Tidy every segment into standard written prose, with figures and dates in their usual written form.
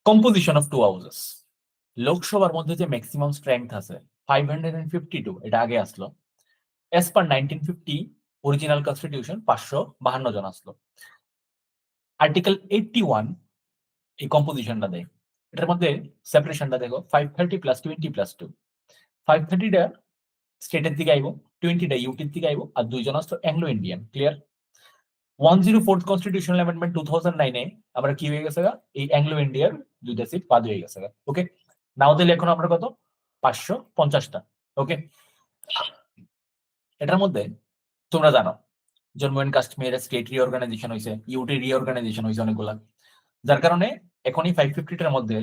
Composition of two houses. লোকসভার মধ্যে যে ম্যাক্সিমাম স্ট্রেংথ আছে 552, এটা আগে আসলো। অ্যাজ পার 1950 অরিজিনাল কনস্টিটিউশন 552 জন আসলো। আর্টিকেল 81 এই কম্পোজিশনটা দেয়। এটার মধ্যে সেপারেশনটা দেখো 530 + 20 + 2। 530টা স্টেটের দিকে আইবো, 20টা ইউটির দিকে আইবো, আর 2 জন আসলো Anglo Indian. Clear? 104th constitutional amendment 2009 এ আমরা কি হয়ে গেছে, এই অ্যাংলো ইন্ডিয়ার 2টা সিট বাদ হয়ে গেছে। ওকে, নাও দিলে এখন আমরা কত 550টা। ওকে, এটার মধ্যে তোমরা জানো জম্মু এন্ড কাশ্মীরের স্টেট রিঅর্গানাইজেশন হয়েছে, ইউটি রিঅর্গানাইজেশন হয়েছে অনেকগুলা, যার কারণে এখন এই 550টার মধ্যে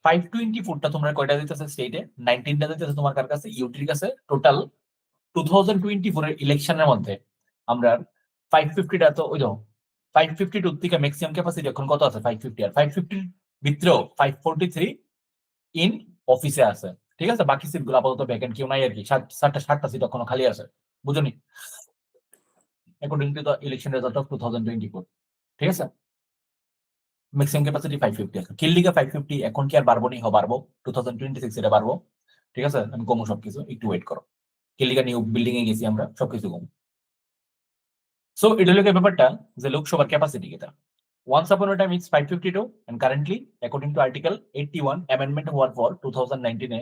524টা তোমরা কয়টা দিতেছে স্টেটে, 19টা দিতেছে তোমার কার কাছে, ইউটির কাছে। টোটাল 2024 এর ইলেকশনের মধ্যে আমরা 550টা তো ওই 552 থেকে ম্যাক্সিমাম ক্যাপাসিটি এখন কত আছে 550, আর 550 ভিতরেও 543 ইন অফিসে আছে। ঠিক আছে, বাকি সিটগুলো আপাতত ভ্যাকেন্ট কেউ নাই আর কি, 7টা সিট এখনো খালি আছে। বুঝুনি? According to the election result of 2024। ঠিক আছে, ম্যাক্সিমাম ক্যাপাসিটি 550 আছে। কিল্লিগা 550 এখন কি আর বাড়বো নি? বাড়বো 2026 এটা বাড়বো। ঠিক আছে, আমি কমু সবকিছু, একটু ওয়েট করো। কিল্লিগা নিউ বিল্ডিং এ গেছি আমরা, সবকিছু কমু। সো এটা হলো ব্যাপারটা যে লোকসভার ক্যাপাসিটি এটা। Once upon a time it's 552 and currently according to article 81 amendment হওয়ার পর 2019 এ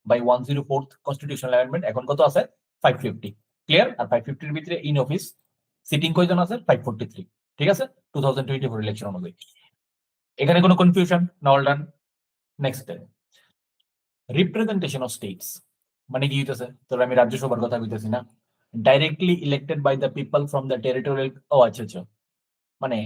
by 104th constitutional amendment এখন কত আছে 550। ক্লিয়ার? আর 550 এর ভিতরে ইন অফিস সিটিং কয়জন আছে 543। ঠিক আছে, 2024 ইলেকশন অনুযায়ী। এখানে কোনো কনফিউশন না? All done. Next representation of states মানে কি হইতেছে? তবে আমি রাজ্যসভার কথা কইতেছি না। Directly elected by the people from the territorial. ও আচ্ছা আচ্ছা, মানে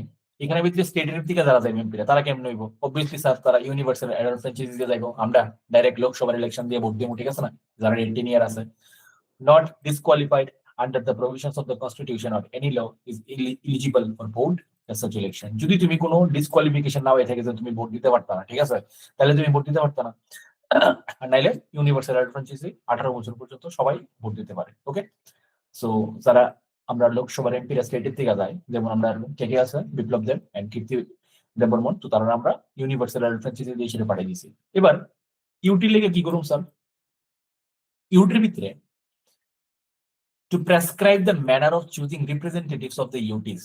এখানে ভিতরে স্টেটের দিকে যারা যাইবে এমপিরা তারা কেমন হইব? অবভিয়াসলি স্যার তারা ইউনিভার্সাল অ্যাডাল্ট ফ্র্যাঞ্চাইজি দিয়ে যাইবো। আমরা ডাইরেক্ট লোকসভার ইলেকশন দিয়ে ভোট দিব। ঠিক আছে না? যারা 18 ইয়ার আছে, not disqualified under the provisions of the constitution or any law is eligible for vote as such election. যদি তুমি কোনো ডিসকোয়ালিফিকেশন না হয়ে থাকে যে তুমি ভোট দিতে পারতা না, ঠিক আছে, তাহলে তুমি ভোট দিতে পারতা না। আর নাইলে ইউনিভার্সাল অ্যাডাল্ট ফ্র্যাঞ্চাইজি 18 বছর পর্যন্ত সবাই ভোট দিতে পারে। ওকে, সো যারা আমরা লোকসভার এমপিরা স্টেটের থেকে যায়, যেমন আমরা কে কে আছে, বিপ্লব দেব এন্ড কীর্তি দেববর্মন, তো তারা আমরা ইউনিভার্সাল ফ্র্যাঞ্চাইজি দিয়ে সেটা পাঠিয়ে দিয়েছি। এবার ইউটি লেগে কি করুন স্যার? ইউটির ভিতরে to prescribe the manner of choosing representatives of the UTs.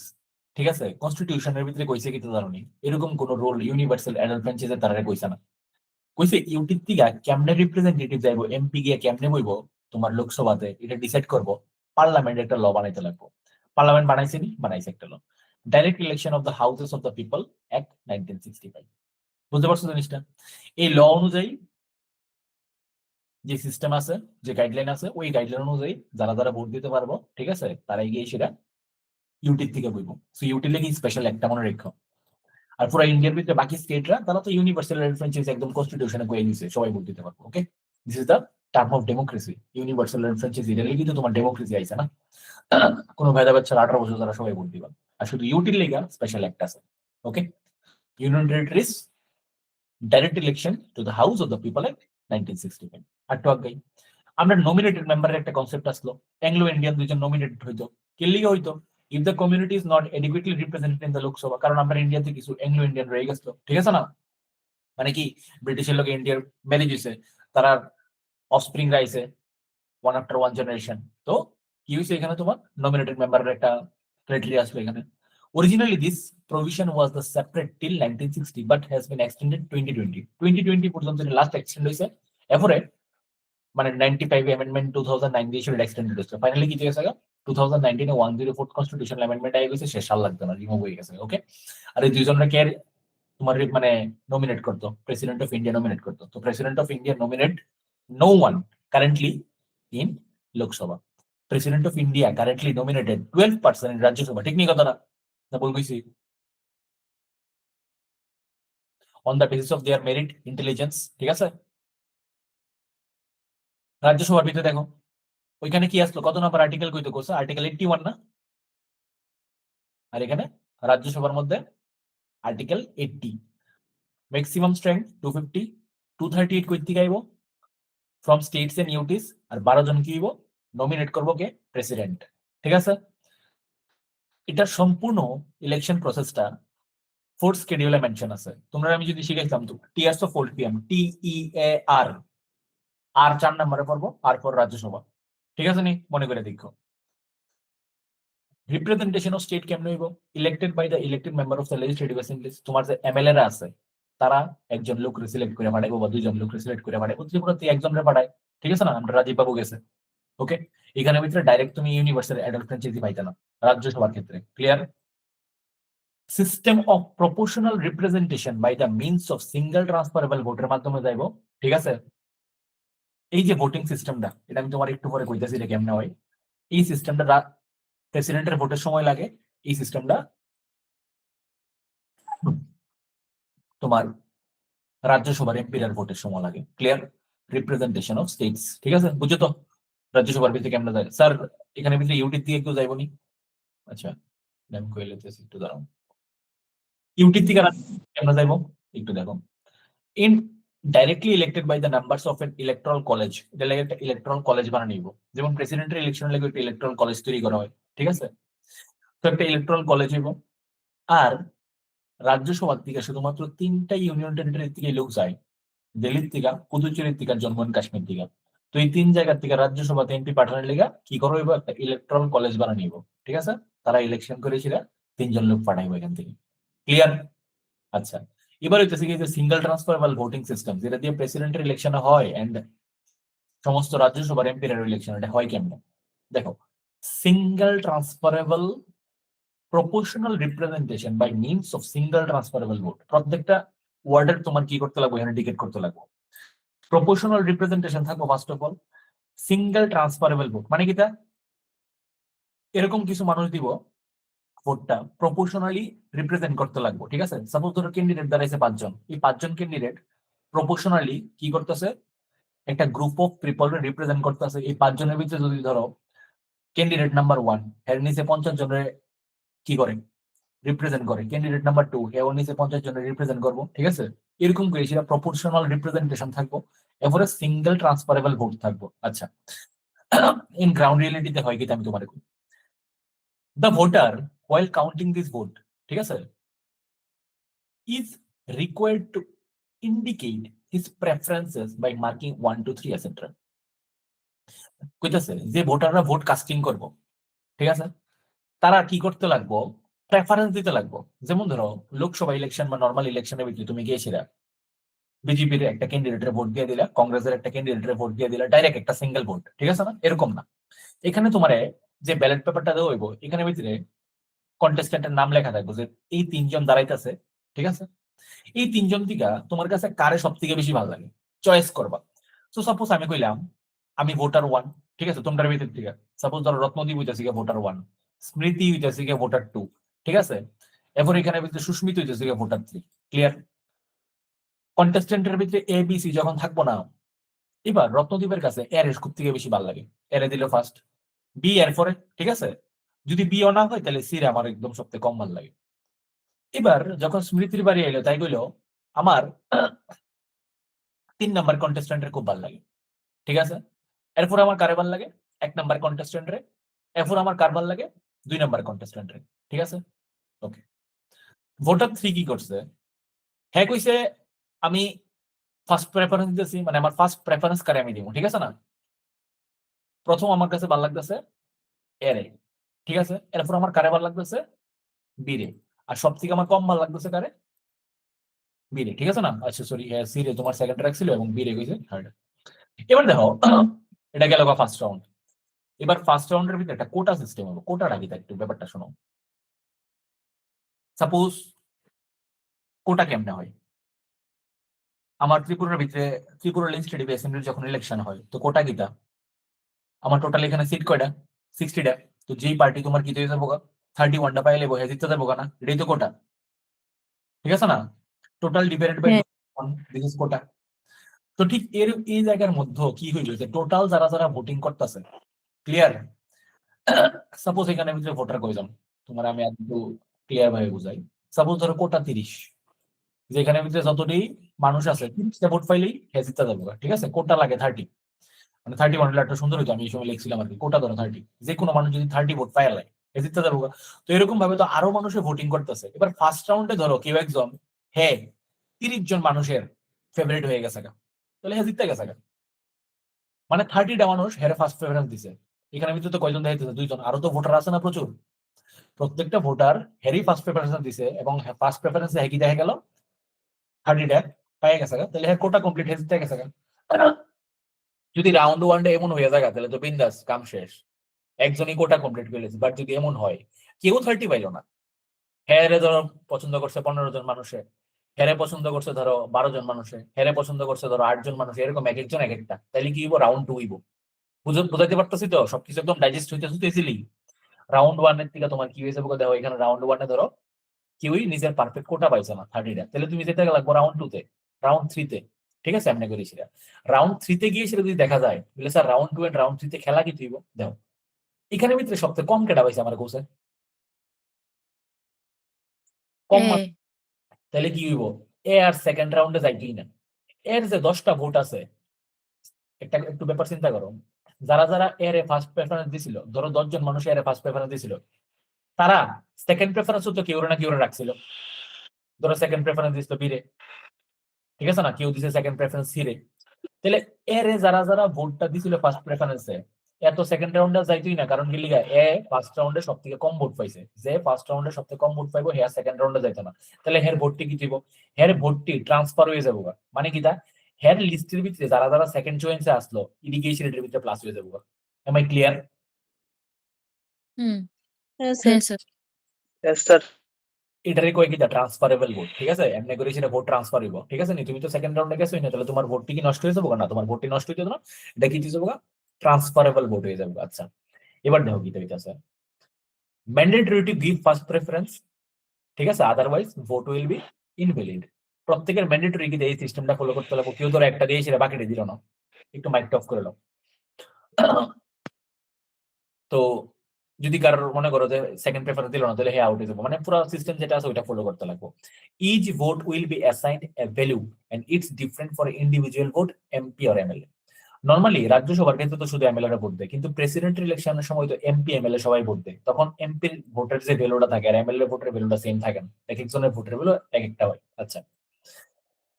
ঠিক আছে, কনস্টিটিউশনের ভিতরে কইছে কি তো জানি এরকম কোন রোল ইউনিভার্সাল অ্যাডাল্ট ফ্র্যাঞ্চাইজি তারা কইছে না। কইছে ইউটির থেকে কেমনে রিপ্রেজেন্টেটিভ যাইবো, এমপি গিয়ে কেমনে বইবো তোমার লোকসভাতে, এটা ডিসাইড করবো পার্লামেন্ট একটা ল বানাইতে লাগবো। পার্লামেন্ট বানাইছে নি? বানাইছে একটা law, direct election of the houses of the people act 1965। বুঝতে পারছো জিনিসটা? এই ল অনুযায়ী যে সিস্টেম আছে, যে গাইডলাইন আছে, ওই গাইডলাইন অনুযায়ী যারা যারা ভোট দিতে পারবো, ঠিক আছে, তারা গিয়ে সেটা ইউটির থেকে বইবো। সো ইউটির লেগে স্পেশাল একটা মনে রেখো। আর পুরো ইন্ডিয়ার ভিতরে বাকি স্টেটরা তারা তো ইউনিভার্সাল ফ্র্যাঞ্চাইজি একদম কনস্টিটিউশনে কয়ে দিয়েছে, সবাই ভোট দিতে পারবো। Okay, this is the term of democracy. Universal franchise এটা কিন্তু তোমার ডেমোক্রেসি আইছে না, কোনো ভেদাভেদ ছাড়া 18 বছর তারা সবাই ভোট দিবা। আর শুধু ইউটির লেগা স্পেশাল একটা আছে। Okay, union territories direct election to the house of the people act 1965। আর তো আগে আমরা নমিনেটেড মেম্বারের একটা কনসেপ্ট আসলো। অ্যাংলো ইন্ডিয়ান দুইজন নমিনেটেড হইতো, কে লিগে হইতো? If the community is not adequately represented in the Lok Sabha. কারণ আমরা ইন্ডিয়াতে কিছু অ্যাংলো ইন্ডিয়ান রয়ে গেছিল, ঠিক আছে না? মানে কি ব্রিটিশের লোকে ইন্ডিয়ার ম্যারেজ হয়েছে, তারা অফস্প্রিং রাইছে ওয়ান আফটার ওয়ান জেনারেশন। তো কি হয়েছে এখানে তোমার নমিনেটেড মেম্বারের একটা ক্রাইটেরিয়া আসলো এখানে। Originally, this provision was the separate till 1960, but has been extended 2020. 2020 পর্যন্ত লাস্ট এক্সটেন্ড হয়েছে। এরপরে মানে 95 অ্যামেন্ডমেন্ট 2009 দিয়ে সেটা এক্সটেন্ডেড হয়েছে। ফাইনালি কি হয়েছে? 2019 এ 104th কনস্টিটিউশনাল অ্যামেন্ডমেন্ট আই গেছে, সে সাল লাগবে না, রিমুভ হয়ে গেছে। ওকে, আর এই দুইজনরা কে তোমার মানে নমিনেট করতো? প্রেসিডেন্ট অফ ইন্ডিয়া নমিনেট করতো। তো president of India nominate no one currently in Lok Sabha. President of India currently nominated 12% in Rajya Sabha. ঠিক নেই কথাটা? না বল কইছি? On the basis of their merit intelligence. ঠিক আছে, রাজ্যসভার ভিতরে দেখো ওইখানে কি আসলো, কত নাম্বার আর্টিকেল কইতে করছে? আর্টিকেল 81 না? আর এখানে রাজ্যসভার মধ্যে আর্টিকেল 80। ম্যাক্সিমাম স্ট্রেংথ 250, 238 কই থেকে আইবো? From states and UTs. আর 12 জন কি হইব? নমিনেট করবো কে? প্রেসিডেন্ট। ঠিক আছে, এটা সম্পূর্ণ ইলেকশন প্রসেসটা ফোর্থ স্কেডিউলে মেনশন আছে। তোমরা আমি যদি শিখাইতাম তো tears of fourth PM, TEAR, আর 4 নম্বরে পড়বো, আর পর রাজ্যসভা। ঠিক আছে নি? মনে করে দেখো। রিপ্রেজেন্টেশন অফ স্টেট কেমন হইব? Elected by the elected member of the legislative assembly. তোমার যে এমএলএ রা আছে তারা একজন লোক সিলেক্ট করে পাঠাইবো বা দুইজন লোক সিলেক্ট করে পাঠাইবো, ত্রিপুরাতে একজনের পাঠায়। ঠিক আছে না? আমরা রাজীব বাবু গেছে। ওকে, এখানে ভিতরে ডাইরেক্ট তুমি ইউনিভার্সাল অ্যাডাল্ট ফ্র্যাঞ্চাইজি পাইতে না রাজ্যসভার ক্ষেত্রে। Clear? System of proportional representation by the means of single transferable ভোটের মাধ্যমে যাইব। ঠিক আছে? এই যে ভোটিং সিস্টেমটা, এটা আমি তোমার একটু পরে কইতাছি এটা কেমনে হয়। এই সিস্টেমটা প্রেসিডেন্টের ভোটের সময় লাগে, এই সিস্টেমটা তোমার রাজ্যসভার এমপির ভোটের সময় লাগে। ক্লিয়ার? Representation of states. ঠিক আছে, বুঝছো তো? রাজ্যসভার ভিতরে কেমনে যায় স্যার? এখানে ভিতরে ইউটির দিয়ে কেউ যাইবনি? আচ্ছা, আমি কইলে একটু দাঁড়াও। ইউটির থেকে কেমনে যাইব একটু দেখো। Indirectly elected by the numbers of an electoral college. এটা লাগে একটা ইলেকট্রাল কলেজ বানানো নিব, যেমন প্রেসিডেন্টের ইলেকশন লাগে একটা ইলেকট্রাল কলেজ তৈরি করা হয়। ঠিক আছে? তো একটা ইলেকট্রাল কলেজ হইব। আর রাজ্যসভার থেকে শুধুমাত্র 3টা ইউনিয়ন টেরিটরি থেকে লোক যায়, দিল্লির থেকে, পুদুচেরির থেকে, জম্মু এন্ড কাশ্মীর থেকে। তো এই 3 জায়গার থেকে রাজ্যসভাতে এমপি পাঠানোর লেগা কি করবো? এবার একটা ইলেকট্রাল কলেজ বানানো নিব। ঠিক আছে? তারা ইলেকশন করেছিল, 3জন লোক পাঠাইবো এখান থেকে। ক্লিয়ার? আচ্ছা, এবার হইতেছে কি যে সিঙ্গেল ট্রান্সফারেবল ভোটিং সিস্টেম, যেটা দিয়ে প্রেসিডেন্টের ইলেকশন হয় এন্ড সমস্ত রাজ্যসভার এমপির ইলেকশন। এটা হয় কেমনে দেখো। Single transferable proportional representation by means of single transferable vote. প্রত্যেকটা ওয়ার্ডের তোমার কি করতে লাগবে? এখানে টিকেট করতে লাগবে। প্রপোর্শনাল রিপ্রেজেন্টেশন থাকবো first of all. Single transferable vote মানে কি? তা এরকম কিছু মানুষ দিব, ভোটটা প্রপোর্শনালি রিপ্রেজেন্ট করতে লাগবে। ঠিক আছে? সাপোজ ধরো ক্যান্ডিডেট দাঁড়াইছে 5জন, এই 5জন ক্যান্ডিডেট প্রপোর্শনালি কি করতেছে? একটা গ্রুপ অফ পিপল রিপ্রেজেন্ট করতেছে। এই 5জনের ভিতরে যদি ধরো ক্যান্ডিডেট নাম্বার 1 এর নিচে 50 জনের কি করে? রিপ্রেজেন্ট করে। ক্যান্ডিডেট নাম্বার 2 এর নিচে 50 জনের রিপ্রেজেন্ট করবো। ঠিক আছে? এরকম করে সেটা প্রপোর্শনাল রিপ্রেজেন্টেশন থাকবো। এরপরে সিঙ্গেল ট্রান্সফারেবল ভোট থাকবো। আচ্ছা, ইন গ্রাউন্ড রিয়েলিটিতে হয় কি আমি তোমার the voter while counting this vote, ঠিক আছে, is required to indicate his preferences by marking 1 2 3 etc. কইতাছে যে ভোটাররা ভোট কাস্টিং করব, ঠিক আছে, তারা কি করতে লাগবো? প্রেফারেন্স দিতে লাগবো। যেমন ধরো লোকসভা ইলেকশন বা নর্মাল ইলেকশনের ভিতরে তুমি গিয়েছিলা, বিজেপির একটা ক্যান্ডিডেটের ভোট দিয়ে দিলা, কংগ্রেসের একটা ক্যান্ডিডেটের ভোট দিয়ে দিলা, ডাইরেক্ট একটা সিঙ্গেল ভোট। ঠিক আছে না? এরকম না। এখানে তোমার যে ব্যালট পেপারটা দেওয়া হইব, এখানে ভিতরে কন্টেস্টেন্টের নাম লেখা থাকবে যে এই 3জন দাঁড়াইতেছে। ঠিক আছে? এই 3জন থেকে তোমার কাছে কারে সব থেকে বেশি ভালো লাগে চয়েস করবা। তো সাপোজ আমি কইলাম আমি ভোটার 1। ঠিক আছে? তোমার ভিতর থেকে সাপোজ ধরো রত্নদীপ হইতেছে গিয়ে ভোটার 1, স্মৃতি হইতেছে গিয়ে ভোটার 2। ঠিক আছে? এরপর এখানে ভিতরে সুস্মিত হইতেছে গিয়ে ভোটার 3। ক্লিয়ার? কন্টেস্টেন্টের ভিতরে এ বি সি যখন থাকবো না, এবার রত্নদীপের কাছে এর খুব থেকে বেশি ভালো লাগে, এর দিল ফার্স্ট, বি এরপরে। ঠিক আছে? যদি বি ও না হয় তাহলে সি রে আমার একদম সবথেকে কম ভালো লাগে। এবার যখন স্মৃতির বাড়ি এলো, তাই কইলো আমার 3 নাম্বার কন্টেস্ট্যান্টের খুব ভালো লাগে। ঠিক আছে? এরপর আমার কারে ভালো লাগে? 1 নাম্বার কন্টেস্ট্যান্টরে। এরপর আমার কার ভালো লাগে? 2 নাম্বার কন্টেস্ট্যান্টরে। ঠিক আছে? ওকে। ভোটার 3 কি করছে? হ্যাঁ কইছে আমি ফার্স্ট প্রেফারেন্স দিতেছি, মানে আমার ফার্স্ট প্রেফারেন্স কারে আমি দিব। ঠিক আছে না? প্রথম আমার কাছে ভালো লাগতেছে এরে। ঠিক আছে? এরপর আমার কারে ভালো লাগতেছে? বি রে। আর সবথেকে আমার কম ভালো লাগতেছে কারে? বি রে। ঠিক আছে না? আচ্ছা সরি, সি রে তোমার সেকেন্ড রাখছিল এবং বি রে কইছে থার্ড। এবার দেখো এটা গেল ফার্স্ট রাউন্ড। এবার ফার্স্ট রাউন্ডের ভিতরে একটা কোটা সিস্টেম হবে। কোটাটা কি একটু ব্যাপারটা শোনো। সাপোজ কোটা কেমনে হয়? আমার ত্রিপুরার ভিতরে ত্রিপুরা লেজিসলেটিভ অ্যাসেম্বলির যখন ইলেকশন হয়, তো কোটা কিটা? আমার টোটাল এখানে সিট কয়টা? 60টা। তো যেই পার্টি তোমার কি হয়ে যাবো, 31টা পাইলে বহে জিততে যাবো না, এটাই তো কোটা। ঠিক আছে না? Total divided by this is quota. তো ঠিক এর এই জায়গার মধ্যে কি হইল যে টোটাল যারা যারা ভোটিং করতেছে, ক্লিয়ার? সাপোজ এখানে ভিতরে ভোটার কয়জন তোমার আমি একটু ক্লিয়ার ভাবে বুঝাই। সাপোজ ধরো কোটা 30, যেখানে ভিতরে যতটি মানুষ আছে 30টা ভোট পাইলেই হ্যাঁ জিততে যাবো। ঠিক আছে? কোটা লাগে 30, মানে 31 একটা সুন্দর হইতো, আমি এই সময় লিখছিলাম আর কি। কোটা ধরো 30, যে কোনো মানুষ যদি 30 ভোট পায় হে জিততে যাবো। তো এরকম ভাবে তো আরো মানুষে ভোটিং করতেছে। এবার ফার্স্ট রাউন্ডে ধরো কেউ একজন হে 30 জন মানুষের ফেভারিট হয়ে গেছে গা, তাহলে হে জিততে গেছে গা। মানে 30টা মানুষ হেরে ফার্স্ট প্রেফারেন্স দিছে। এখানে ভিতরে তো কয়জন দেখাইতেছে? 2 জন। আরো তো ভোটার আছে না প্রচুর। প্রত্যেকটা ভোটার হেরি ফার্স্ট প্রেফারেন্স দিছে এবং ফার্স্ট প্রেফারেন্সে হে কি দেখা গেল 30টা পাই গেছে গা, তাহলে হে কোটা কমপ্লিট হে জিততে গেছে গা। যদি রাউন্ড ওয়ানটা এমন হয়ে যায় তাহলে তো বিন্দাস কাম শেষ, একজনই কোটা কমপ্লিট করে লেছে। বাট যদি এমন হয় কেউ 30 পাইলো না, হেরে ধরো পছন্দ করছে 15 জন মানুষে, হেরে পছন্দ করছে ধরো 12 জন মানুষে, হেরে পছন্দ করছে ধরো 8 জন মানুষ, এরকম এক একজন এক একটা, তাহলে কি হইব? রাউন্ড 2 হইব। বুঝাইতে পারতেছি তো? সবকিছু একদম ডাইজেস্ট হইতেছে ইজিলি। রাউন্ড ওয়ান এর থেকে তোমার কি হয়েছে দেখো, এখানে রাউন্ড ওয়ানে ধরো কেউই নিজের পারফেক্ট কোটা পাইছে না 30টা, তাহলে তুমি যেতে লাগবো রাউন্ড 2 তে, রাউন্ড 3 তে। ঠিক আছে, এমনি করি সেটা। রাউন্ড 3 তে গিয়ে সেটা যদি দেখা যায় বলে স্যার রাউন্ড 2 এন্ড রাউন্ড 3 তে খেলা কি হইব? দেখো এখানে ভিতরে সবচেয়ে কম কেটা পাইছে আমার কোসে, কম। হ্যাঁ তাহলে কি হইব? এ আর সেকেন্ড রাউন্ডে যাইতেই না। এর যে 10টা ভোট আছে, একটা একটু ব্যাপার চিন্তা করো, যারা যারা এর ফার্স্ট প্রেফারেন্স দিছিল, ধরো 10 জন মানুষ এর ফার্স্ট প্রেফারেন্স দিছিল, তারা সেকেন্ড প্রেফারেন্স তো কেউ না কেউ রাখছিল। ধরো সেকেন্ড প্রেফারেন্স দিছিল বীরে, ঠিক আছে না, কেউ দিছে সেকেন্ড প্রেফারেন্স সিরে, তাহলে এর যারা যারা ভোটটা দিছিল ফার্স্ট প্রেফারেন্সে, এত সেকেন্ড রাউন্ডে যাইতোই না। কারণ কি লিগা? এ ফার্স্ট রাউন্ডে সবথেকে কম ভোট পাইছে, যে ফার্স্ট রাউন্ডে সবথেকে কম ভোট পাইবো হে সেকেন্ড রাউন্ডে যাইতো না। তাহলে হের ভোটটি কি দিব? হের ভোটটি ট্রান্সফার হয়ে যাবো। মানে কি তা? হের লিস্টের ভিতরে যারা যারা সেকেন্ড চয়েসে আসলো ইরিগেশন এর ভিতরে প্লাস হয়ে যাবো। M I clear? হুম হ্যাঁ হ্যাঁ স্যার। স্যার এটারে কয় কি দা ট্রান্সফারেবল ভোট। ঠিক আছে, এমনি করে সেটা ভোট ট্রান্সফার হইব। ঠিক আছে নি, তুমি তো সেকেন্ড রাউন্ডে গেছোই না, তাহলে তোমার ভোটটি কি নষ্ট হয়ে যাবো না? তোমার ভোটটি নষ্ট হইতে না, এটা কি হয়ে যাবো? ট্রান্সফারেবল ভোট হয়ে যাবে। আচ্ছা, এবার দেখো কি হইতাছে। Mandatory to give first preference, ঠিক আছে, otherwise vote will B invalid. প্রত্যেকের ম্যান্ডেটরি কি এই সিস্টেমটা ফলো করতে লাগবে। কেউ ধরো একটা দিয়ে সেটা বাকিটা দিল না, একটু মাইক অফ করে নাও। তো যদি কারোর মনে করো যে সেকেন্ড প্রেফারেন্স দিল না, তাহলে হে আউট হয়ে যাবো। মানে পুরো সিস্টেম যেটা আছে ওইটা ফলো করতে লাগবে। Each vote will be assigned a value and it's different for individual vote, MP or MLA. Normally রাজ্যসভার ক্ষেত্রে তো শুধু এমএলএ ভোট দেয়, কিন্তু প্রেসিডেন্টের ইলেকশনের সময় তো এমপি এমএলএ সবাই ভোট দেয়। তখন এমপির ভোটের যে ভ্যালুটা থাকে আর এমএলএ ভোটের ভ্যালুটা সেম থাকে না, এক একজনের ভোটের ভ্যালু এক একটা হয়। আচ্ছা,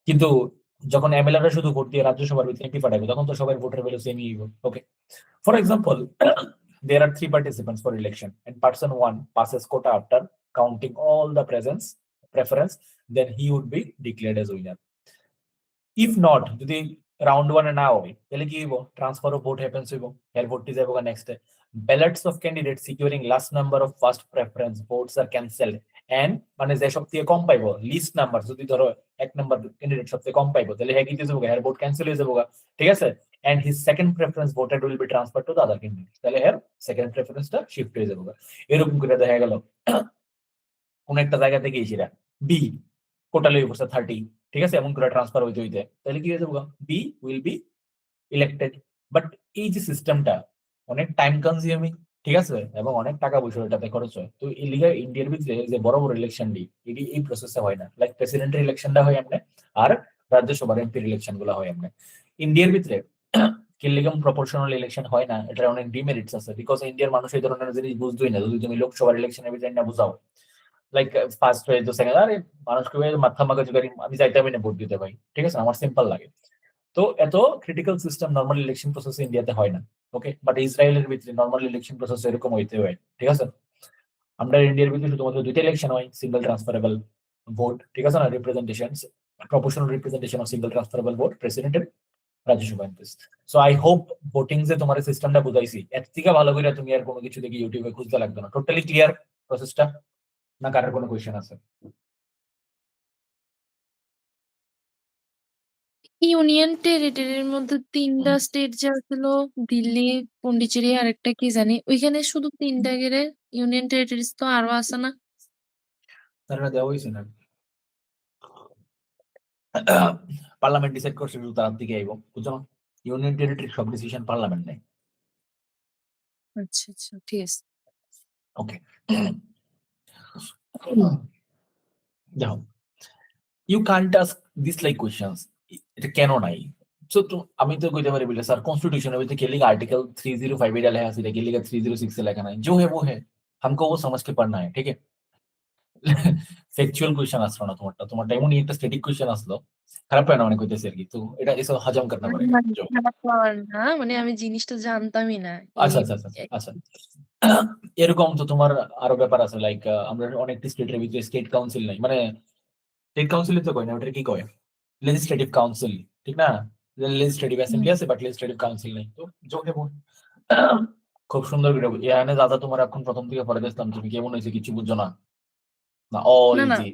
কিন্তু যখন এমএলএ শুধু ভোট দিয়ে রাজ্যসভার ভিতরে এমপি পাঠাবে, তখন তো সবার ভোটের ভ্যালু সেমই হইব। ওকে, for example, there are 3 participants for election and person 1 passes quota after counting all the presence preference, then he would be declared as winner. If not, যদি রাউন্ড 1 এ না হয় তাহলে কি হইব? ট্রান্সফার অফ ভোট হ্যাপেন্স হইব, এর ভোটটি যাইব নেক্সট এ। Ballots of candidate securing last number of first preference votes are cancelled and, মানে যে সবথেকে কম পাইবো লিস্ট নাম্বার, যদি ধরো 1 নাম্বার ক্যান্ডিডেট সবথেকে কম পাইবো, তাহলে হ্যাঁ কি দিয়ে যাবো? এর ভোট ক্যান্সেল হয়ে যাবো। ঠিক আছে, and his second preference voted will be transfer to the other candidate, তাহলে এর সেকেন্ড প্রেফারেন্সটা শিফট হয়ে যাবো। এরকম করে দেখা গেল কোন একটা জায়গা থেকে সেটা বি কোটা লই পড়ছে 30, ঠিক আছে, এমন করে ট্রান্সফার হইতে হইতে তাহলে কি হয়ে যাবো? B will be elected. But এই যে সিস্টেমটা অনেক টাইম কনজিউমিং, ঠিক আছে, এবং অনেক টাকা পয়সা এটাতে খরচ হয়। তো এই লিগে ইন্ডিয়ার ভিতরে যে বড় বড় ইলেকশন দি এটি এই প্রসেসে হয় না। লাইক প্রেসিডেন্টের ইলেকশনটা হয় এমনি, আর রাজ্যসভার এমপির ইলেকশন গুলো হয় এমনি। ইন্ডিয়ার ভিতরে কিরকম প্রপোর্শনাল ইলেকশন হয় না, এটার অনেক ডিমেরিটস আছে। বিকজ ইন্ডিয়ার মানুষ এই ধরনের জিনিস বুঝতোই না। যদি তুমি লোকসভার ইলেকশনের ভিতরে না বুঝাও, লাইক ফার্স্ট হয়ে তো সেকেন্ড, আরে মানুষকে মাথা মাগাজু করি, আমি যাইতামই না ভোট দিতে ভাই, ঠিক আছে, আমার সিম্পল লাগে। তো এত critical system normal election process ইন্ডিয়াতে হয় না। ওকে, বাট ইসরায়েলের ভিতরে নরমাল ইলেকশন প্রসেস এরকম হইতে হয়। ঠিক আছে, আমরা ইন্ডিয়ার ভিতরে শুধুমাত্র 2টা ইলেকশন হয়, সিঙ্গেল ট্রান্সফারেবল ভোট, ঠিক আছে না, representation, proportional representation of single transferable vote, president and Rajya Sabha MPs. So I hope voting যে তোমার সিস্টেমটা বুঝাইছি এর থেকে ভালো করে তুমি আর কোনো কিছু দেখি ইউটিউবে খুঁজতে লাগবে না। টোটালি ক্লিয়ার প্রসেসটা, না কারোর কোনো কোয়েশ্চেন আছে? ইউনিয়ন টেরিটরির মধ্যে 3টা স্টেট যা ছিল, দিল্লি, পন্ডিচেরি আর একটা কি জানি, ওইখানে শুধু 3টা গেলে ইউনিয়ন টেরিটরিজ তো আরো আছে না? তারা দেওয়া হয়েছে না, পার্লামেন্ট ডিসাইড করছে শুধু তার দিকে আইব, বুঝছো না? ইউনিয়ন টেরিটরি সব ডিসিশন পার্লামেন্ট নেয়। আচ্ছা আচ্ছা ঠিক আছে। ওকে, দেখো, you can't ask this like questions, এটা কেন নাই? সো আমি তো কইতে পারি বলে স্যার কনস্টিটিউশনের ভিতরে কে লিগা আর্টিকেল 305 এ লেখা আছে, এটা কে লিগা 306 এ লেখা নাই? जो है वो है। हमको वो समझ के पढ़ना है, ठीक है? ফ্যাকচুয়াল কোয়েশ্চেন আসলো না তোমারটা এমনই একটা স্ট্যাটিক কোয়েশ্চেন আসলো, খারাপ লাগে না অনেক হইতেছে আর কি, তো এটা এসব হজম করনা মানে পড়েগা মানে जो খারাপ পাওয়ার না। মানে আমি জিনিসটা জানতামই না। এই আচ্ছা আচ্ছা আচ্ছা আচ্ছা এরকম তো তোমার আরো ব্যাপার আছে লাইক আমরা অনেক স্টেটের ভিতরে স্টেট কাউন্সিল নাই, মানে স্টেট কাউন্সিলই তো কয় না, ওটা কি কয়, লেজিসলেটিভ কাউন্সিল, ঠিক না? লেজিসলেটিভ হুম। অ্যাসেম্বলি আছে বাট লেজিসলেটিভ কাউন্সিল নেই, তো যোগে বোন খুব সুন্দর করে এখানে দাদা তোমার এখন প্রথম থেকে পড়ে দিতাম, তুমি কেমন হয়েছে কিছু বুঝছো না, না অল না, না। ইজি।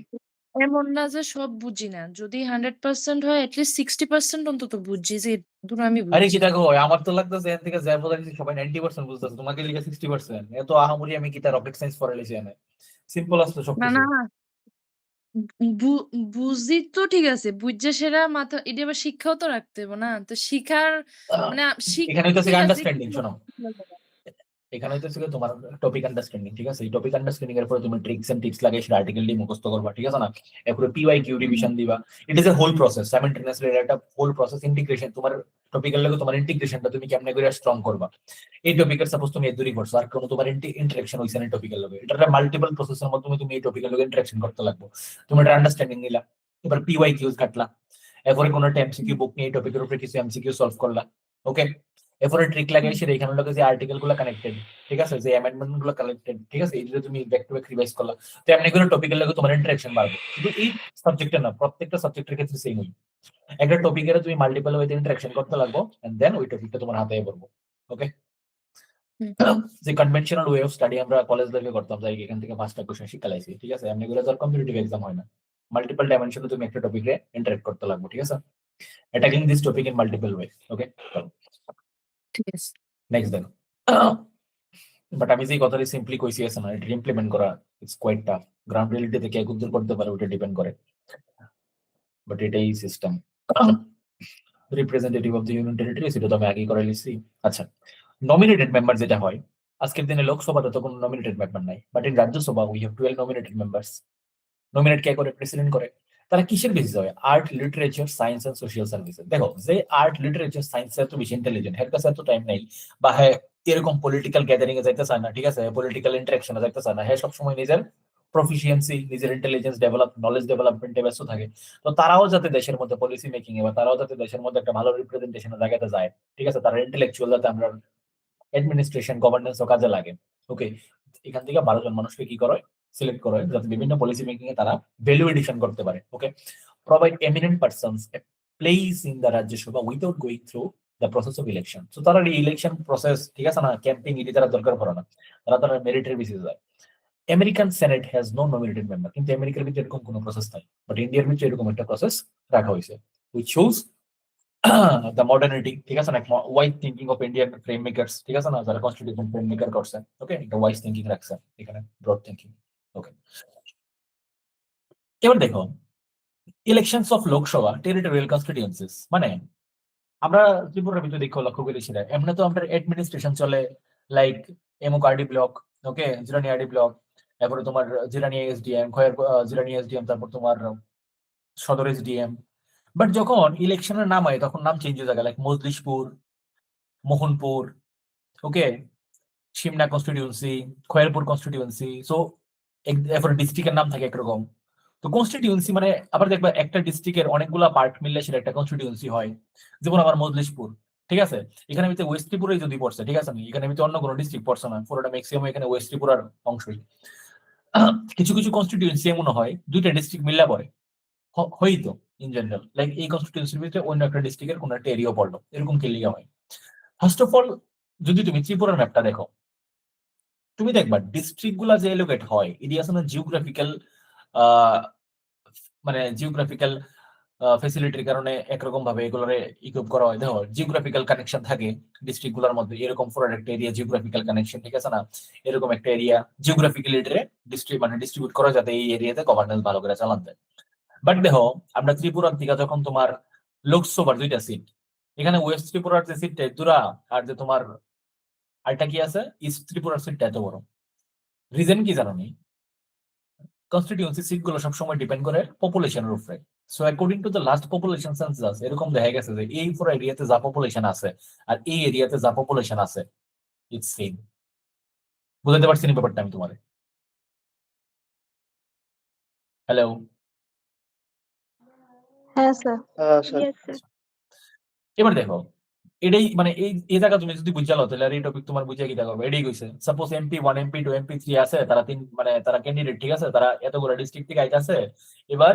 এমন না যে সব বুঝি না। যদি 100% হয় at least 60% অন্তত বুঝি যে এতটুকু আমি আরে বুঝছি। কি দেখো আমার তো লাগতেছে এখান থেকে যা বোঝা গেছে সবাই 90% বুঝতেছে, তোমাকে লিখে 60%, এত আহামরি আমি কি তার রকেট সায়েন্স পড়ে লিখছি এনে, সিম্পল আসতো না, সবকিছু। না। বু বুঝি তো ঠিক আছে। বুইঝা সেরা মাথা এটা আবার শিক্ষাও তো রাখতে হবে না? তো শিখার আহ, মানে এখানে শিখছি হইতেছে ঠিক আছে আন্ডারস্ট্যান্ডিং, কিন্তু শোনো এখানে হইতেছে কি তোমার টপিক আন্ডারস্ট্যান্ডিং, ঠিক আছে? এই টপিক আন্ডারস্ট্যান্ডিং এর পরে তুমি ট্রিক্স এন্ড টিপস লাগিয়ে সেটা আর্টিকেল দিয়ে মুখস্থ করবা, ঠিক আছে না? এরপরে পিওয়াই কিউ হুম, রিভিশন দিবা। It is a whole process, simultaneously একটা হোল প্রসেস ইন্টিগ্রেশন, তোমার টপিকের লগে তোমার ইন্টিগ্রেশনটা তুমি কেমনে করে স্ট্রং করবা। এই টপিকের সাপোজ তুমি এদুরি করছো আর কোনো তোমার ইন্টারাকশন হইছে না টপিকের লগে, এটা মাল্টিপল প্রসেসের মাধ্যমে তুমি এই টপিকের লগে ইন্টারাকশন করতে লাগবে, তুমি এটা আন্ডারস্ট্যান্ডিং নিলা, এবার পিওয়াই কিউজ কাটলা, এরপরে কোনো একটা হুম, এমসিকিউ বুক নিয়ে এই টপিকের উপরে কিছু এমসিকিউ সলভ করলা, ওকে? এরপরে ট্রিক লাগাই হুম, সেটা এখানে লগে যে আর্টিকেল গুলো কানেক্টেড, ঠিক আছে, যে অ্যামেন্ডমেন্ট গুলো কালেক্টেড, ঠিক আছে, এই যে তুমি ব্যাক টু ব্যাক রিভাইজ করলা, তো এমনি করে টপিকের লগে তোমার ইন্টারাকশন বাড়বে, শুধু এই সাবজেক্টে না প্রত্যেকটা সাবজেক্টের ক্ষেত্রে সেম হয়, একটা টপিকের তুমি মাল্টিপল ওয়েতে ইন্টারাকশন করতে লাগবো এন্ড দেন ওই টপিকটা তোমার হাতে পড়বো, ওকে? হুম, যে কনভেনশনাল ওয়ে অফ স্টাডি আমরা কলেজ লাইফে করতাম, যাই এখান থেকে 5টা কোশ্চেন শিক্ষা লাইছি, ঠিক আছে, এমনি করে তো আর কম্পিটিটিভ এক্সাম হয় না, মাল্টিপল ডাইমেনশনে তুমি একটা টপিকে ইন্টারেক্ট করতে লাগবো, ঠিক আছে? Attacking this topic in multiple way, okay? ঠিক আছে। নেক্সট দেখো, বাট আমি যে কথাটা সিম্পলি কইছি আছে না, এটা ইমপ্লিমেন্ট করা ইটস কোয়াইট টাফ, গ্রাউন্ড রিয়েলিটিতে কে কতদূর করতে পারে ওটা ডিপেন্ড করে, বাট এটাই system. Representative of the union territory সেটা তো আমি আগেই করে লিখছি। আচ্ছা, নমিনেটেড মেম্বার যেটা হয়, আজকের দিনে লোকসভাতে তো কোনো নমিনেটেড মেম্বার নাই, but in Rajya Sabha we have 12 nominated members. Nominate কে করে? প্রেসিডেন্ট করে। তারা কিসের বেসিসে হয়? Art, literature, science and social services. দেখো যে আর্ট, লিটারেচার, সায়েন্স এত বেশি ইন্টেলিজেন্ট, এর কাছে এত টাইম নাই, বা হ্যাঁ এরকম পলিটিক্যাল গ্যাদারিং এ যাইতে চায় না, ঠিক আছে, পলিটিক্যাল ইন্টারাকশনে যাইতে চায় না, হ্যাঁ সবসময় নিজের প্রফিসিয়েন্সি, নিজের ইন্টেলিজেন্স ডেভেলপ, নলেজ ডেভেলপমেন্টে ব্যস্ত থাকে। তো তারাও যাতে দেশের মধ্যে পলিসি মেকিং এ বা তারাও যাতে দেশের মধ্যে একটা ভালো রিপ্রেজেন্টেশনের জায়গাতে যায়, ঠিক আছে, তারা ইন্টেলেকচুয়াল যাতে আমরা অ্যাডমিনিস্ট্রেশন গভর্নেন্স ও কাজে লাগে, ওকে? এখান থেকে 12 জন মানুষকে কি করে সিলেক্ট করে যাতে বিভিন্ন পলিসি মেকিং এ তারা ভ্যালু এডিশন করতে পারে, okay? Provide eminent persons a place in the Rajya Sabha without going through the process of election. তো তারা এই ইলেকশন প্রসেস, ঠিক আছে না, ক্যাম্পিং এটি তারা দরকার পড়ে না, তারা মেরিটের বেসিসে যায়। American senate has no nominated member, কিন্তু আমেরিকার ভিতরে এরকম কোনো প্রসেস নাই, বাট ইন্ডিয়ার ভিতরে এরকম একটা প্রসেস রাখা হয়েছে, উইচ শোজ দ্য মডার্নিটি, ঠিক আছে না, wide thinking of Indian frame makers, ঠিক আছে না, যারা কনস্টিটিউশন ফ্রেম মেকার করছে, ওকে, একটা ওয়াইজ থিঙ্কিং রাখছে এখানে, ব্রড থিঙ্কিং, ওকে? এবার দেখো ইলেকশনস অফ লোকসভা টেরিটোরিয়াল কনস্টিটিউয়েন্সিস, মানে আমরা ত্রিপুরার ভিতরে দেখো লক্ষ্য করেছি এমনি তো আমরা অ্যাডমিনিস্ট্রেশন চলে লাইক এমওকারডি ব্লক, ওকে, জিরানি আরডি ব্লক, তারপরে তোমার জিরানি এসডিএম, খয়ের জিরানি এসডিএম, তারপর তোমার সদর এসডিএম, বাট যখন ইলেকশনের নাম হয় তখন নাম চেঞ্জ হয়ে যায়, like Majlishpur, Mohanpur, okay, Simna constituency, Khayerpur constituency, so এরপরে ডিস্ট্রিক্টের নাম থাকে একরকম। তো কনস্টিটিউয়েন্সি মানে আবার দেখবা একটা ডিস্ট্রিক্টের অনেকগুলা পার্ট মিললে সেটা একটা কনস্টিটিউয়েন্সি হয়, যেমন আমার মজলিশপুর, ঠিক আছে, এখানে ভিতরে ওয়েস্ট ত্রিপুরাই যদি পড়ছে, ঠিক আছে, এখানে ভিতরে অন্য কোনো ডিস্ট্রিক্ট পড়ছে না, পুরোটা ম্যাক্সিমাম এখানে ওয়েস্ট ত্রিপুরার অংশই। কিছু কিছু কনস্টিটিউয়েন্সি এমন হয় দুইটা ডিস্ট্রিক্ট মিললে পড়ে, হয়তো ইন জেনারেল লাইক এই কনস্টিটিউয়েন্সির ভিতরে অন্য একটা ডিস্ট্রিক্টের কোনো একটা এরিয়া পড়লো, এরকম কি লিগা হয়? ফার্স্ট অফ অল যদি তুমি ত্রিপুরার ম্যাপটা দেখো, তুমি দেখবা ডিস্ট্রিক্ট গুলা যে এলোকেট হয় এটি আসলে জিওগ্রাফিক্যাল মানে জিওগ্রাফিক্যাল ফেসিলিটির কারণে একরকম ভাবে এগুলোরে ইকুইপ করা হয়। দেখো জিওগ্রাফিক্যাল কানেকশন থাকে ডিস্ট্রিক্ট গুলোর মধ্যে, এরকম পুরো একটা এরিয়া জিওগ্রাফিক্যাল কানেকশন, ঠিক আছে না, এরকম একটা এরিয়া জিওগ্রাফিক্যালি ডিস্ট্রিক্ট মানে ডিস্ট্রিবিউট করা যাতে এই এরিয়াতে গভর্নেন্স ভালো করে চালান যায়। বাট দেখো আমরা ত্রিপুরার দিকে যখন তোমার লোকসভার দুইটা সিট, এখানে ওয়েস্ট ত্রিপুরার যে সিটটা দুরা, আর যে তোমার আরেকটা কি আছে ইস্ট ত্রিপুরার সিটটা এত বড়, রিজন কি জানো নি? কনস্টিটিউয়েন্সি সিট গুলো সবসময় ডিপেন্ড করে পপুলেশনের উপরে। So according to the last population census এরকম দেখা গেছে যে এই পুরো এরিয়াতে যা পপুলেশন আছে আর এই এরিয়াতে যা পপুলেশন আছে ইটস সেম, বুঝাতে পারছি না ব্যাপারটা আমি তোমার? হ্যালো? হ্যাঁ স্যার। স্যার। Yes sir. এবার দেখো, এটাই মানে এই জায়গা তুমি যদি বুঝালো তাহলে আর এই টপিক তোমার বুঝিয়ে কি করবে? এটাই কইছে, সাপোজ MP1 MP2 MP3 আছে, তারা তিন মানে তারা ক্যান্ডিডেট, ঠিক আছে, তারা এতগুলো ডিস্ট্রিক্ট থেকে আইতাছে। এবার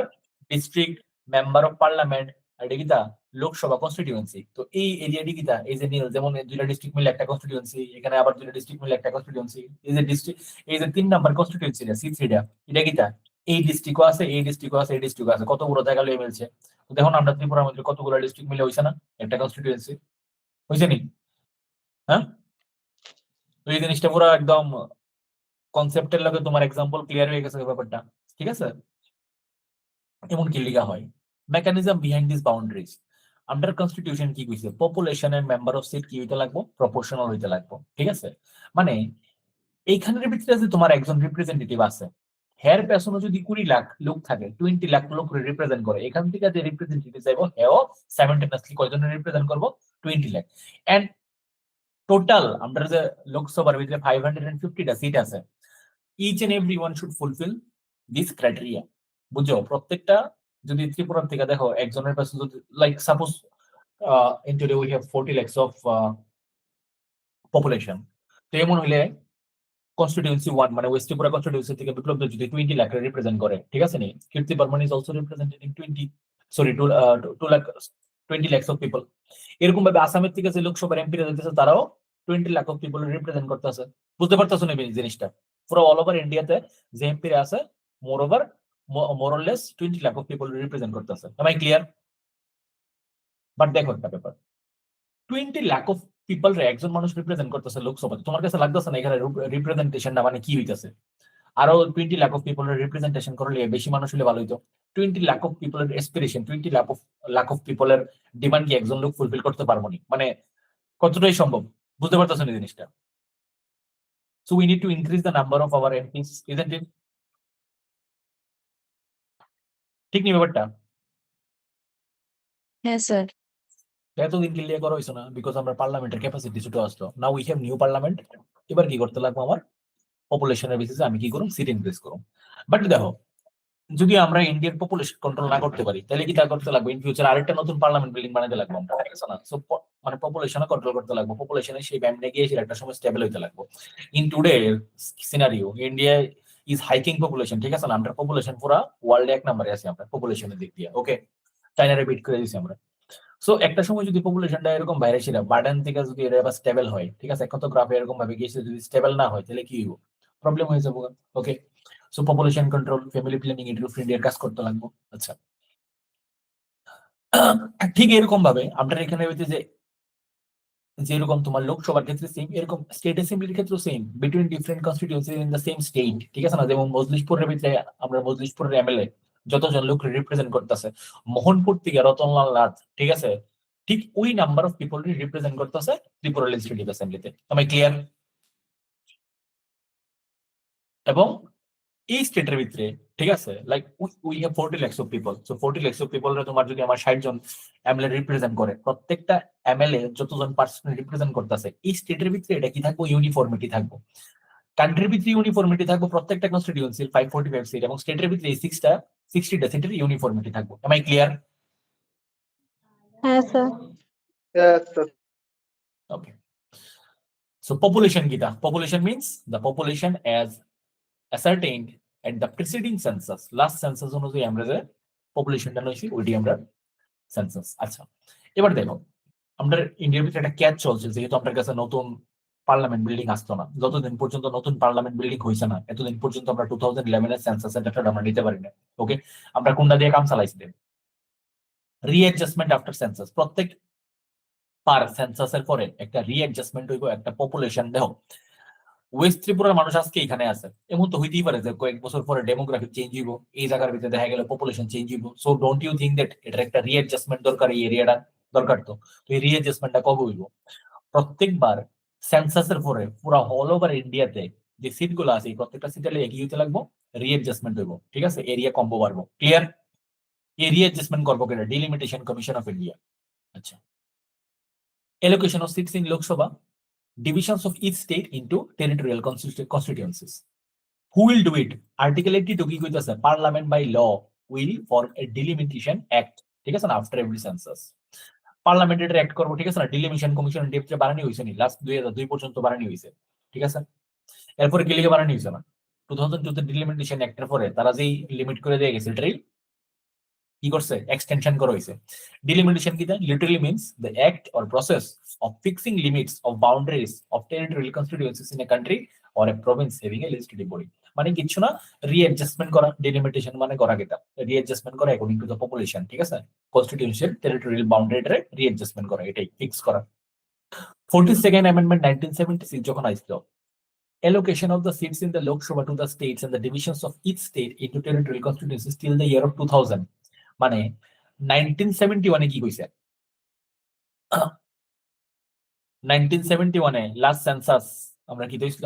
ডিস্ট্রিক্ট মেম্বার অফ পার্লামেন্ট, এটা কিতা লোকসভা কনস্টিটিউয়েন্সি। তো এই এরিয়াটি কিতা, এই যে নীল, যেমন এই দুইটা ডিস্ট্রিক্ট মিলে একটা কনস্টিটিউয়েন্সি, এখানে আবার দুইটা ডিস্ট্রিক্ট মিলে একটা কনস্টিটিউয়েন্সি। এই যে ডিস্ট্রিক্ট, এই যে 3 নাম্বার কনস্টিটিউয়েন্সি C3টা, এটা কিতা এই ডিস্ট্রিক্টও আছে, এই ডিস্ট্রিক্টও আছে, এই ডিস্ট্রিক্টও আছে, কতগুলো জায়গা লয়ে মিলছে। তো দেখুন আমরা ত্রিপুরার মধ্যে কতগুলো ডিস্ট্রিক্ট মিলে হইছে না একটা কনস্টিটিউয়েন্সি, হইছে নি? হ্যাঁ, তো এই জিনিসটা পুরো একদম কনসেপ্টের লগে তোমার এক্সাম্পল ক্লিয়ার হয়ে গেছে ব্যাপারটা, ঠিক আছে? এমন কি লিখা হয় mechanism behind this boundaries. Under constitution কি কইছে, population and member of seat কি হইতে লাগবো, প্রপোর্শনাল হইতে লাগবো, ঠিক আছে? মানে এইখানের ভিতরে যে তোমার একজন রিপ্রেজেন্টেটিভ আছে, হের পেছনে যদি 20 লাখ লোক থাকে, 20 লাখ লোক রিপ্রেজেন্ট করে, এখান থেকে যে রিপ্রেজেন্টেটিভ যাইবো হেও সাইমultaneously কয়জনের রিপ্রেজেন্ট করবো, 20 লাখ। এন্ড টোটাল আমরা যে লোকসভার ভিতরে 550টা সিট আছে, each and every one should fulfil this criteria. বুঝছো? প্রত্যেকটা যদি ত্রিপুরার থেকে দেখো একজনের পাশে যদি like suppose in today we have 40 lakhs of population, তো এমন হইলে কনস্টিটিউয়েন্সি 1 মানে ওয়েস্ট ত্রিপুরা কনস্টিটিউয়েন্সি থেকে বিপ্লব দেব যদি 20 লাখ রিপ্রেজেন্ট করে, ঠিক আছে নি? Kirti Barman is also representing 2 lakh 20 lakhs of people. এরকম ভাবে আসামের থেকে যে লোকসভার এমপিরা যাইতেছে তারাও 20 লাখ অফ পিপল রিপ্রেজেন্ট করতেছে। বুঝতে পারতেছো না এই জিনিসটা? পুরো অল ওভার ইন্ডিয়াতে যে এমপিরা আছে more over more or less 20 lakh of people represent করতেছে। Am I clear? বাট দেখো একটা ব্যাপার, 20 লাখ অফ পিপল রে একজন মানুষ রিপ্রেজেন্ট করতেছে লোকসভাতে, তোমার কাছে লাগতেছে না এখানে রিপ্রেজেন্টেশনটা মানে কি হইতাছে? আরো 20 লাখ অফ পিপলের রিপ্রেজেন্টেশন করলে বেশি মানুষ হলে ভালো হইতো। 20 লাখ অফ পিপলের এসপিরেশন, 20 লাখ অফ পিপলের ডিমান্ড কি একজন লোক ফুলফিল করতে পারবো না? মানে কতটাই সম্ভব? বুঝতে পারতেছেন এই জিনিসটা? So we need to increase the number of our MPs, isn't it? ঠিক নি ব্যাপারটা? হ্যাঁ স্যার। এতদিন ক্লিয়ার করা হয়েছে না, বিকজ আমরা পার্লামেন্টের ক্যাপাসিটি ছোট আসলো। Now we have new parliament. এবার কি করতে লাগবো, আমার পপুলেশনের বেসিসে আমি কি করুম, সিট ইনক্রিজ করুম। বাট দেখো, যদি আমরা ইন্ডিয়ান পপুলেশন কন্ট্রোল না করতে পারি তাহলে কি তা করতে লাগবে, ইন ফিউচার আরেকটা নতুন পার্লামেন্ট বিল্ডিং বানাতে লাগবে আমরা, ঠিক আছে না? সো মানে পপুলেশন কন্ট্রোল করতে লাগবে, পপুলেশনের সেই ব্যান্ডে গিয়ে সেটা একটা সময় স্টেবল হইতে লাগবে। In today scenario India is hiking population, ঠিক আছে না? আমরা পপুলেশন পুরা ওয়ার্ল্ডে 1 নম্বরে আছি আমরা পপুলেশনের দিক দিয়ে, ওকে? চাইনারে বিট করে দিয়েছি আমরা। সো একটা সময় যদি পপুলেশনটা এরকম বাইরে ছিল বার্ডেন থেকে যদি এটা আবার স্টেবল হয়, ঠিক আছে, এখন তো গ্রাফে এরকম ভাবে গিয়েছে, যদি স্টেবল না হয় তাহলে কি হইব, প্রবলেম হয়ে যাবো, okay? So population control, family planning, interview ইন্ডিয়ার কাজ করতে লাগবে। আচ্ছা, ঠিক এরকম ভাবে আমরা এখানে হইতে যে যেরকম তোমার লোকসভার ক্ষেত্রে সেম, এরকম স্টেট অ্যাসেম্বলির ক্ষেত্রে same, between different constituency in the same state, ঠিক আছে না? যেমন মজলিশপুরের ভিতরে আমরা মজলিশপুরের এমএলএ যতজন লোক রিপ্রেজেন্ট করতেছে, মোহনপুর থেকে রতনলাল নাথ, ঠিক আছে, ঠিক ওই নাম্বার অফ পিপল রিপ্রেজেন্ট করতেছে ত্রিপুরা লেজিসলেটিভ অ্যাসেম্বলিতে। আমি ক্লিয়ার? এবং এই স্টেটের ভিতরে, ঠিক আছে, like we have 40 lakhs of people. So 40 lakhs of people রে তোমার যদি আমার 60 জন এমএলএ রিপ্রেজেন্ট করে, প্রত্যেকটা এমএলএ যতজন পার্সন রিপ্রেজেন্ট করতেছে, এই স্টেটের ভিতরে এটা কি থাকবো, ইউনিফর্মিটি থাকবো। কান্ট্রির ভিতরে ইউনিফর্মিটি থাকবো, প্রত্যেকটা কনস্টিটিউয়েন্সির 545 সিট, এবং স্টেটের ভিতরে এই 60টা সিটের ইউনিফর্মিটি থাকবো। Am I clear? হ্যাঁ স্যার। ওকে। সো পপুলেশন কিটা, population means the population as ascertained at the preceding census, last census অনুযায়ী আমরা যে পপুলেশনটা লইছি ওইটি আমরা সেন্সাস। আচ্ছা, এবার দেখো আমরা ইন্ডিয়ার ভিতরে একটা ক্যাচ চলছে, যেহেতু আপনার কাছে নতুন পার্লামেন্ট বিল্ডিং আসতো না, যতদিন পর্যন্ত নতুন পার্লামেন্ট বিল্ডিং হয়েছে না এতদিন পর্যন্ত আমরা 2011 এর সেন্সাসের ডাটা আমরা নিতে পারি না, ওকে? আমরা কোনটা দিয়ে কাম চালাইছি, রিঅ্যাডজাস্টমেন্ট আফটার সেন্সাস। প্রত্যেক পার সেন্সাসের পরে একটা রিঅ্যাডজাস্টমেন্ট হইব, একটা পপুলেশন। দেখো ওয়েস্ট ত্রিপুরার মানুষ আজকে এখানে আছে, এমন তো হইতেই পারে যে কয়েক বছর পরে ডেমোগ্রাফিক চেঞ্জ হইব, এই জায়গার ভিতরে দেখা গেল পপুলেশন চেঞ্জ হইব। So don't you think that এটার একটা রিঅ্যাডজাস্টমেন্ট দরকার, এই এরিয়াটা দরকার। তো এই রিঅ্যাডজাস্টমেন্টটা কবে হইব? প্রত্যেকবার সেন্সাসের পরে পুরো অল ওভার ইন্ডিয়াতে যে সিট গুলো আছে প্রত্যেকটা সিটে একই হইতে লাগবো, রিঅ্যাডজাস্টমেন্ট হইব, ঠিক আছে? এরিয়া কম্বো বাড়বো, ক্লিয়ার? এই রিঅ্যাডজাস্টমেন্ট করবো কেন? Delimitation commission of India. আচ্ছা, allocation of seats in Lok Sabha, divisions of each state into territorial constituencies. Who will do it? Article 82 কি কইতাছে? Parliament by law will form a delimitation act, ঠিক আছে না, after every census. পার্লামেন্ট এটা act করবো, ঠিক আছে না, ডিলিমিশন কমিশন ডেপথে বাড়ানি হয়েছে নি, লাস্ট 2002 পর্যন্ত বাড়ানি হয়েছে, ঠিক আছে। এরপরে কি লিগে বাড়ানি হয়েছে না, 2002 তে ডিলিমিটেশন অ্যাক্টের পরে তারা যেই লিমিট করে দিয়ে গেছে এটাই কি করছে, এক্সটেনশন করা হয়েছে। ডিলিমিটেশন কি, literally means the act or process of fixing limits of boundaries of territorial constituencies in a country or a province having a legislative body. মানে কিছু না, রিঅ্যাডজাস্টমেন্ট করা, ডিলিমিটেশন মানে করা গেটা রিঅ্যাডজাস্টমেন্ট করা অ্যাকর্ডিং টু দ্য পপুলেশন, ঠিক আছে, কনস্টিটিউশন টেরিটোরিয়াল বাউন্ডারিটারে রিঅ্যাডজাস্টমেন্ট করা, এটাই ফিক্স করা। 42nd amendment 1976 যখন আসলো, allocation of the seats in the Lok Sabha to the states and the divisions of each state into territorial constituencies till the year of 2000, মানে 1971 এ কি কইছে, 1971 এ লাস্ট সেন্সাস আমরা কি হইছিল,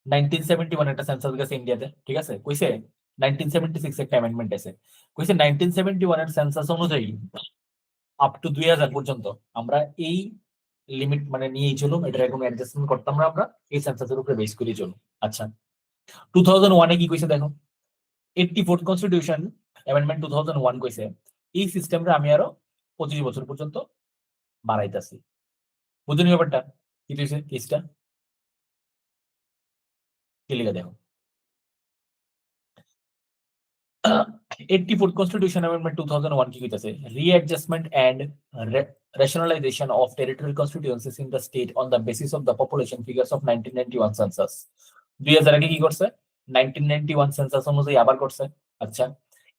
1971 একটা সেন্সাস গেছে ইন্ডিয়াতে, ঠিক আছে, কইছে 1976 একটা অ্যামেন্ডমেন্ট আছে, কইছে 1971 এর সেন্সাস অনুযায়ী আপ টু 2000 পর্যন্ত আমরা এই লিমিট মানে নিয়েই চলুম, এটার কোনো অ্যাডজাস্টমেন্ট করতাম না, আমরা এই সেন্সাসের উপরে বেস করে চলুম। আচ্ছা 2001 এ কি কইছে দেখো, 84th কনস্টিটিউশন অ্যামেন্ডমেন্ট 2001 কইছে এই সিস্টেমটা আমি আরো 25 বছর পর্যন্ত বাড়াইতাছি। বুঝুনি ব্যাপারটা কি হইছে, কেসটা কি লিখা দেখো, 84th Constitution Amendment 2001 কি কইতাছে, readjustment and rationalization of territorial constituencies in the state on the basis of the population figures of 1991 census। 2000 আগে কি করছে, 1991 সেন্সাস অনুযায়ী আবার করছে। আচ্ছা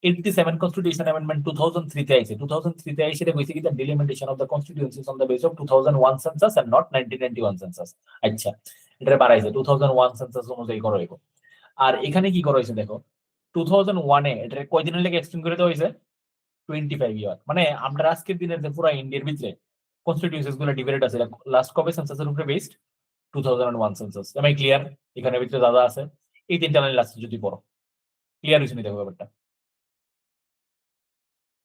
87 Constitution Amendment 2003 তে আইছে, 2003 তে আইছে, এটা কইছে কি, the delimitation of the constituencies on the basis of 2001 census and not 1991 census। আচ্ছা এটা বাড়াইছে 2001 সেন্সাস অনুযায়ী করা হইব। আর এখানে কি করা হয়েছে দেখো, 2001 এ এটা কয়দিনের লেগে এক্সটেন্ড করে দেওয়া হয়েছে, 25 ইয়ার। মানে আমরা আজকের দিনের যে পুরো ইন্ডিয়ার ভিতরে কনস্টিটিউয়েন্সিস গুলো ডিভাইডেড আছে, লাস্ট কবে সেন্সাসের উপরে বেসড, 2001 সেন্সাস। আমি ক্লিয়ার, এখানে ভিতরে দাদা আছে, এই তিনটা লাইন লাস্ট যদি পড়ো ক্লিয়ার হইছে নি দেখো ব্যাপারটা।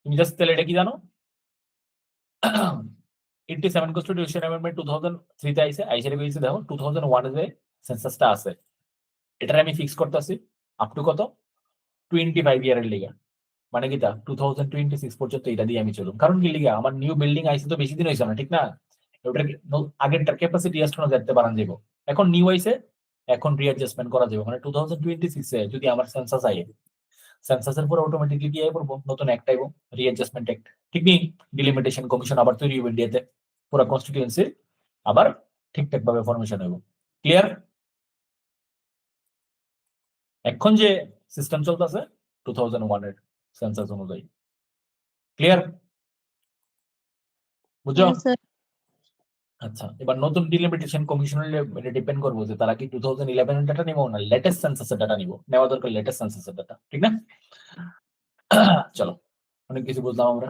তুমি জাস্ট তাহলে এটা কি জানো, 87 কনস্টিটিউশন অ্যামেন্ডমেন্ট 2003 তে আইছে, আইসে কইছে দেখো 2001 এ যে সেন্সাসটা আছে এটারে আমি ফিক্স করতেছি আপ টু কত, 25 ইয়ারের লিগা, মানে কি তা 2026 পর্যন্ত এটা দিয়ে আমি চলুম। কারণ কি লিগা, আমার নিউ বিল্ডিং আইছে তো বেশি দিন হইছে না, ঠিক না, ওটার আগেরটার ক্যাপাসিটি এস্টনো যেতে বাড়ান যাব, এখন নিউ আইছে, এখন রিঅ্যাডজাস্টমেন্ট করা যাবে। মানে 2026 এ যদি আমার সেন্সাস আইয়ে, সেন্সাসের পরে অটোমেটিকলি কি আই করব, নতুন একটা আইবো, রিঅ্যাডজাস্টমেন্ট অ্যাক্ট, ঠিক নেই, ডিলিমিটেশন কমিশন আবার তৈরি হবে ইন্ডিয়াতে, পুরো কনস্টিটিউয়েন্সি আবার ঠিকঠাক ভাবে ফরমেশন হইব। ক্লিয়ার? এখন যে সিস্টেম চলতেছে 2001 এর সেন্সাস অনুযায়ী, ক্লিয়ার? বুঝছো? আচ্ছা এবার নতুন ডিলিমিটেশন কমিশনের এটা ডিপেন্ড করবো যে তারা কি 2011 এর ডাটা নিবো না লেটেস্ট সেন্সাসের ডাটা নিবো, নেওয়া দরকার লেটেস্ট সেন্সাসের ডাটা, ঠিক না? চলো অনেক কিছু বুঝলাম আমরা।